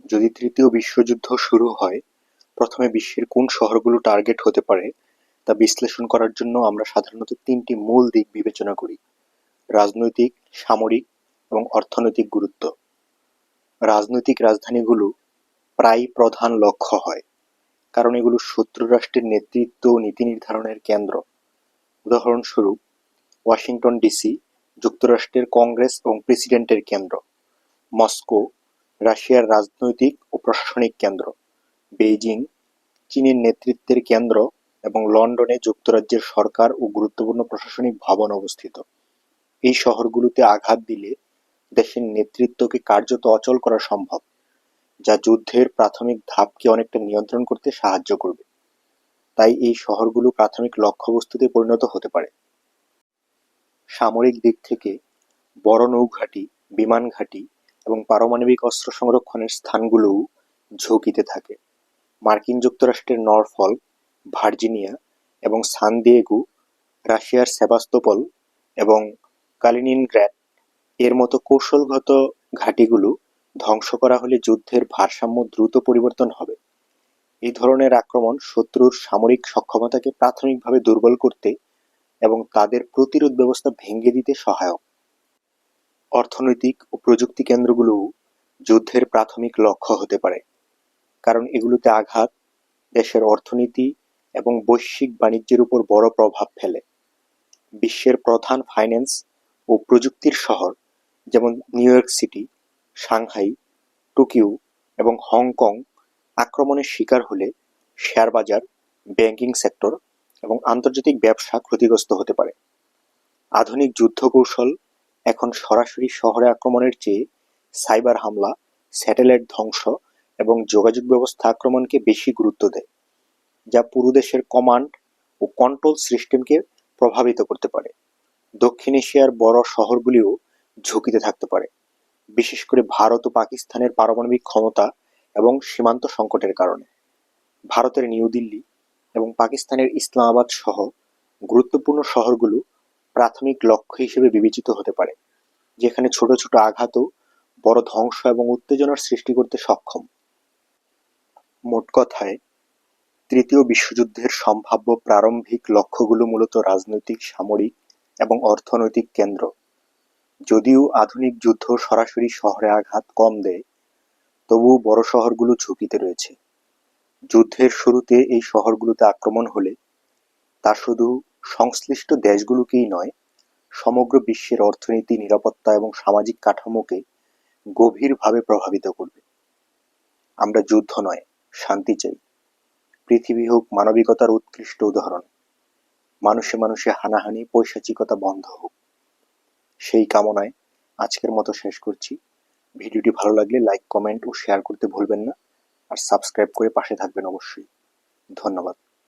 যদি তৃতীয় বিশ্বযুদ্ধ শুরু হয়, প্রথমে বিশ্বের কোন শহরগুলো টার্গেট হতে পারে তা বিশ্লেষণ করার জন্য আমরা সাধারণত তিনটি মূল দিক বিবেচনা করি: রাজনৈতিক, সামরিক এবং অর্থনৈতিক গুরুত্ব। রাজনৈতিক রাজধানীগুলো প্রায়ই প্রধান লক্ষ্য হয়, কারণ এগুলো শত্রু রাষ্ট্রের নেতৃত্ব ও নীতি নির্ধারণের কেন্দ্র। উদাহরণস্বরূপ, ওয়াশিংটন ডিসি যুক্তরাষ্ট্রের কংগ্রেস এবং প্রেসিডেন্টের কেন্দ্র, মস্কো রাশিয়ার রাজনৈতিক ও প্রশাসনিক কেন্দ্র, বেইজিং চীনের নেতৃত্বের কেন্দ্র এবং লন্ডনে যুক্তরাজ্যের সরকার ও গুরুত্বপূর্ণ প্রশাসনিক ভবন অবস্থিত। এই শহরগুলোতে আঘাত দিলে দেশের নেতৃত্বকে কার্যত অচল করা সম্ভব, যা যুদ্ধের প্রাথমিক ধাপকে অনেকটা নিয়ন্ত্রণ করতে সাহায্য করবে। তাই এই শহরগুলো প্রাথমিক লক্ষ্যবস্তুতে পরিণত হতে পারে। সামরিক দিক থেকে বড় নৌঘাঁটি, বিমান ঘাঁটি এবং পারমাণবিক অস্ত্র সংরক্ষণের স্থানগুলোও ঝুঁকিতে থাকে। মার্কিন যুক্তরাষ্ট্রের নরফল্ক, ভার্জিনিয়া এবং সান দিয়েগো, রাশিয়ার সেভাস্তোপল এবং কালিনিনগ্র্যাড এর মতো কৌশলগত ঘাঁটিগুলো ধ্বংস করা হলে যুদ্ধের ভারসাম্য দ্রুত পরিবর্তন হবে। এই ধরনের আক্রমণ শত্রুর সামরিক সক্ষমতাকে প্রাথমিকভাবে দুর্বল করতে এবং তাদের প্রতিরোধ ব্যবস্থা ভেঙে দিতে সহায়ক। অর্থনৈতিক ও প্রযুক্তি কেন্দ্রগুলোও যুদ্ধের প্রাথমিক লক্ষ্য হতে পারে, কারণ এগুলোতে আঘাত দেশের অর্থনীতি এবং বৈশ্বিক বাণিজ্যের উপর বড় প্রভাব ফেলে। বিশ্বের প্রধান ফাইন্যান্স ও প্রযুক্তির শহর যেমন new York city, Shanghai, Tokyo এবং হংকং আক্রমণের শিকার হলে শেয়ার বাজার, ব্যাংকিং সেক্টর এবং আন্তর্জাতিক ব্যবসা ক্ষতিগ্রস্ত হতে পারে। আধুনিক যুদ্ধ কৌশল এখন সরাসরি শহরে আক্রমণের চেয়ে সাইবার হামলা, স্যাটেলাইট ধ্বংস এবং যোগাযোগ ব্যবস্থা আক্রমণকে বেশি গুরুত্ব দেয়, যা পুরো দেশের কমান্ড ও কন্ট্রোল সিস্টেমকে প্রভাবিত করতে পারে। দক্ষিণ এশিয়ার বড় শহরগুলিও ঝুঁকিতে থাকতে পারে, বিশেষ করে ভারত ও পাকিস্তানের পারমাণবিক ক্ষমতা এবং সীমান্ত সংকটের কারণে। ভারতের নিউ দিল্লি এবং পাকিস্তানের ইসলামাবাদ সহ গুরুত্বপূর্ণ শহরগুলো প্রাথমিক লক্ষ্য হিসেবে বিবেচিত হতে পারে, যেখানে ছোট ছোট আঘাতও বড় ধ্বংস এবং উত্তেজনার সৃষ্টি করতে সক্ষম। মোট কথায়, তৃতীয় বিশ্বযুদ্ধের সম্ভাব্য প্রারম্ভিক লক্ষ্যগুলো মূলত রাজনৈতিক, সামরিক এবং অর্থনৈতিক কেন্দ্র। যদিও আধুনিক যুদ্ধ সরাসরি শহরে আঘাত কম দেয়, তবুও বড় শহরগুলো ঝুঁকিতে রয়েছে। যুদ্ধের শুরুতে এই শহরগুলোতে আক্রমণ হলে তা শুধু সংশ্লিষ্ট দেশগুলোকেই নয়, সমগ্র বিশ্বের অর্থনীতি, নিরাপত্তা এবং সামাজিক কাঠামোকে গভীরভাবে প্রভাবিত করবে। আমরা যুদ্ধ নয়, শান্তি চাই। পৃথিবী হোক মানবিকতার উৎকৃষ্ট উদাহরণ। মানুষে মানুষে হানাহানি, পৈশাচিকতা বন্ধ হোক। সেই কামনায় আজকের মতো শেষ করছি। ভিডিওটি ভালো লাগলে লাইক, কমেন্ট ও শেয়ার করতে ভুলবেন না, আর সাবস্ক্রাইব করে পাশে থাকবেন অবশ্যই। ধন্যবাদ।